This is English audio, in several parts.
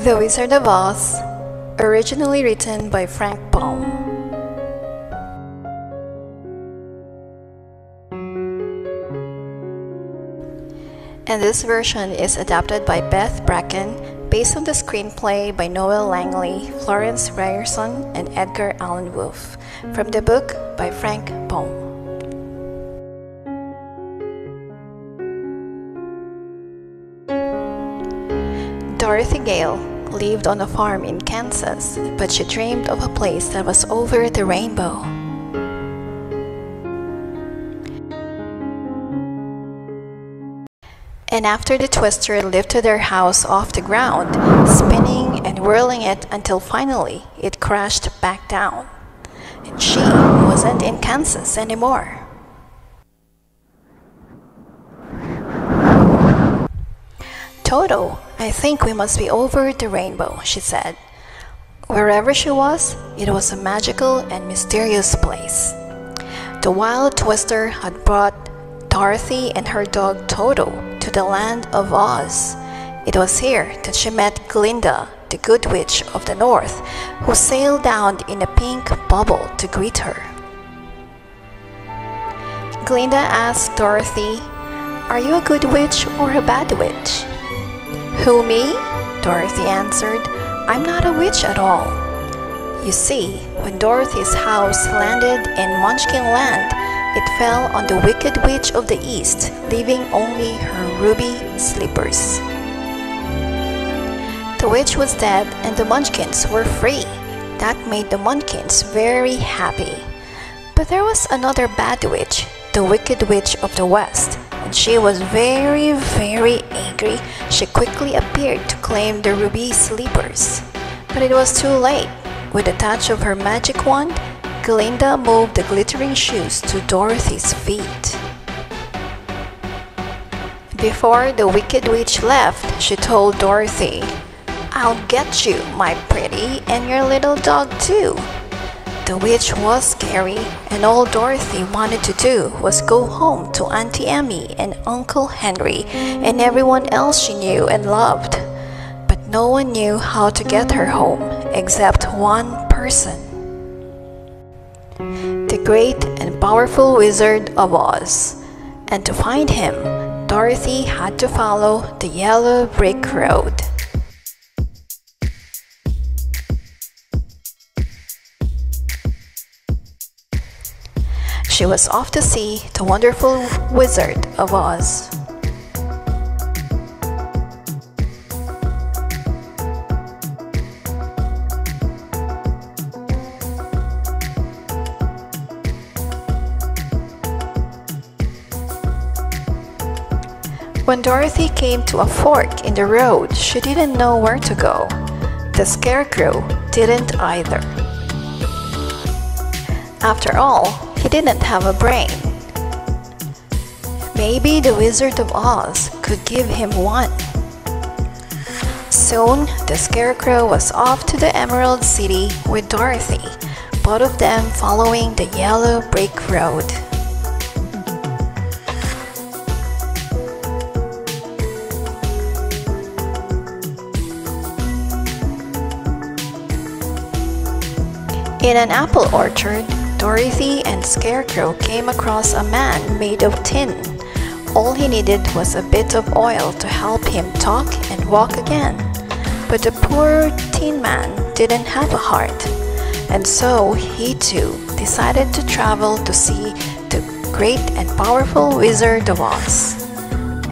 The Wizard of Oz, originally written by Frank Baum. And this version is adapted by Beth Bracken, based on the screenplay by Noel Langley, Florence Ryerson, and Edgar Allan Wolfe, from the book by Frank Baum. Dorothy Gale lived on a farm in Kansas, but she dreamed of a place that was over the rainbow. And after the twister lifted their house off the ground, spinning and whirling it until finally it crashed back down, and she wasn't in Kansas anymore. "Toto, I think we must be over the rainbow," she said. Wherever she was, it was a magical and mysterious place. The wild twister had brought Dorothy and her dog Toto to the land of Oz. It was here that she met Glinda, the Good Witch of the North, who sailed down in a pink bubble to greet her. Glinda asked Dorothy, "Are you a good witch or a bad witch?" "Who, me?" Dorothy answered. "I'm not a witch at all." You see, when Dorothy's house landed in Munchkin Land, it fell on the Wicked Witch of the East, leaving only her ruby slippers. The witch was dead and the Munchkins were free. That made the Munchkins very happy. But there was another bad witch, the Wicked Witch of the West, and she was very, very angry. She quickly appeared to claim the ruby slippers. But it was too late. With a touch of her magic wand, Glinda moved the glittering shoes to Dorothy's feet. Before the Wicked Witch left, she told Dorothy, "I'll get you, my pretty, and your little dog too." The witch was scary, and all Dorothy wanted to do was go home to Auntie Emmy and Uncle Henry and everyone else she knew and loved. But no one knew how to get her home except one person. The great and powerful Wizard of Oz. And to find him, Dorothy had to follow the yellow brick road. She was off to see the wonderful Wizard of Oz. When Dorothy came to a fork in the road, she didn't know where to go. The Scarecrow didn't either. After all, he didn't have a brain. Maybe the Wizard of Oz could give him one. Soon, the Scarecrow was off to the Emerald City with Dorothy, both of them following the yellow brick road. In an apple orchard, Dorothy and Scarecrow came across a man made of tin. All he needed was a bit of oil to help him talk and walk again. But the poor tin man didn't have a heart, and so he too decided to travel to see the great and powerful Wizard of Oz.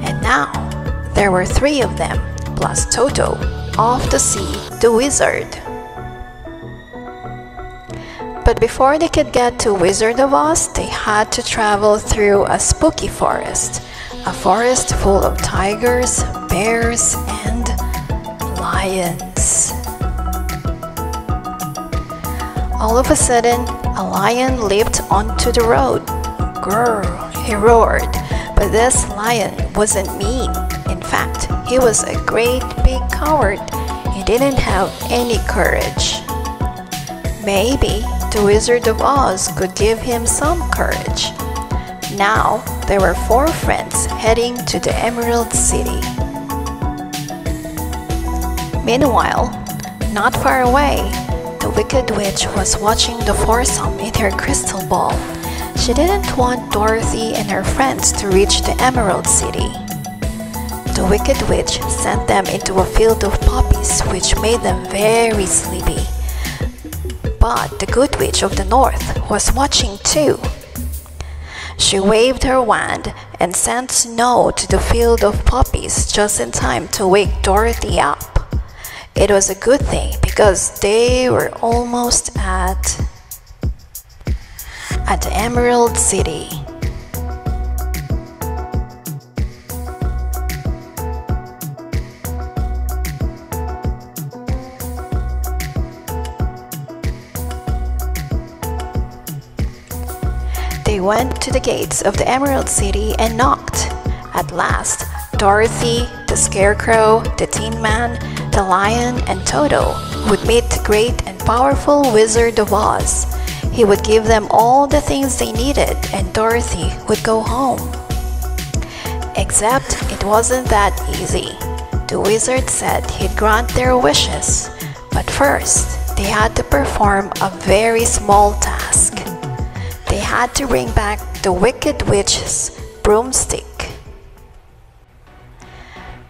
And now, there were three of them, plus Toto, off to see the wizard. But before they could get to Wizard of Oz, they had to travel through a spooky forest. A forest full of tigers, bears, and lions. All of a sudden, a lion leaped onto the road. "Grrr," he roared. But this lion wasn't mean. In fact, he was a great big coward. He didn't have any courage. Maybe the Wizard of Oz could give him some courage. Now, there were four friends heading to the Emerald City. Meanwhile, not far away, the Wicked Witch was watching the foursome in her crystal ball. She didn't want Dorothy and her friends to reach the Emerald City. The Wicked Witch sent them into a field of poppies, which made them very sleepy. But the Good Witch of the North was watching too. She waved her wand and sent Snow to the field of poppies just in time to wake Dorothy up. It was a good thing because they were almost at the Emerald City. They went to the gates of the Emerald City and knocked. At last, Dorothy, the Scarecrow, the Tin Man, the Lion, and Toto would meet the great and powerful Wizard of Oz. He would give them all the things they needed and Dorothy would go home. Except it wasn't that easy. The wizard said he'd grant their wishes, but first they had to perform a very small task. They had to bring back the Wicked Witch's broomstick.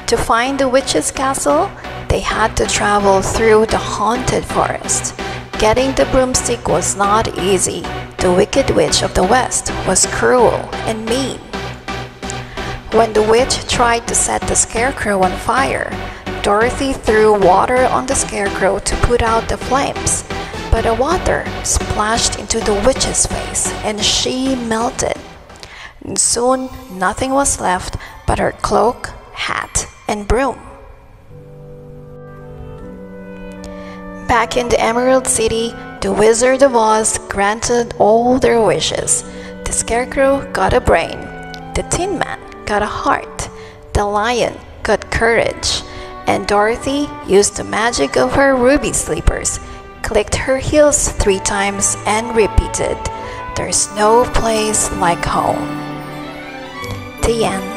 To find the witch's castle, they had to travel through the haunted forest. Getting the broomstick was not easy. The Wicked Witch of the West was cruel and mean. When the witch tried to set the Scarecrow on fire, Dorothy threw water on the Scarecrow to put out the flames, but the water splashed into the witch's face and she melted. And soon nothing was left but her cloak, hat, and broom. Back in the Emerald City, the Wizard of Oz granted all their wishes. The Scarecrow got a brain, the Tin Man got a heart, the Lion got courage, and Dorothy used the magic of her ruby slippers, clicked her heels 3 times and repeated, "There's no place like home." The end.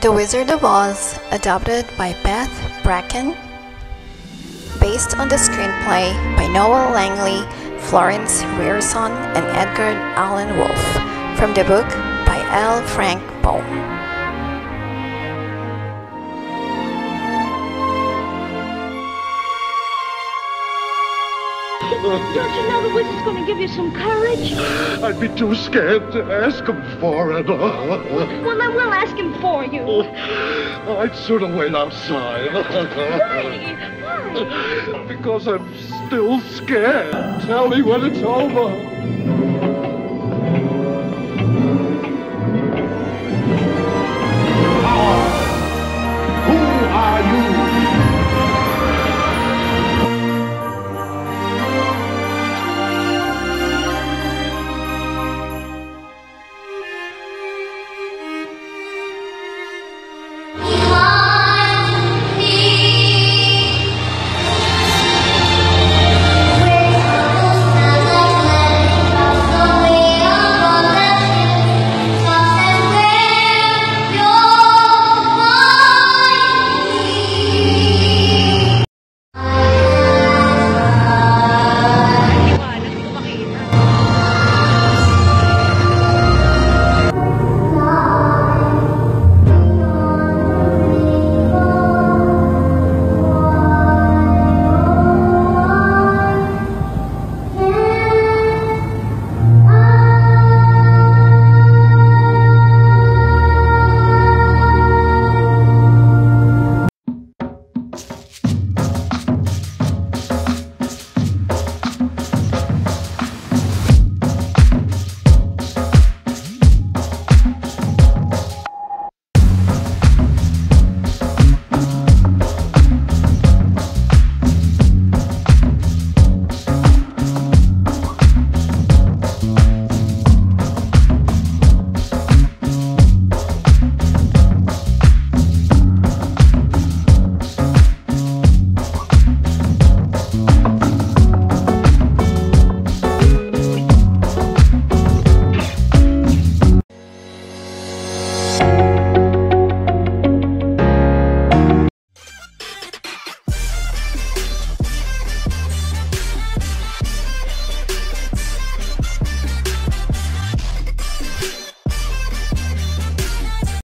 The Wizard of Oz, adapted by Beth Bracken, based on the screenplay by Noel Langley, Florence Rierson, and Edgar Allan Wolfe, from the book by L. Frank Baum. Don't you know the witch is going to give you some courage? I'd be too scared to ask him for it. Well, then we'll ask him for you. I'd sooner wait outside. Why? Because I'm still scared. Tell me when it's over.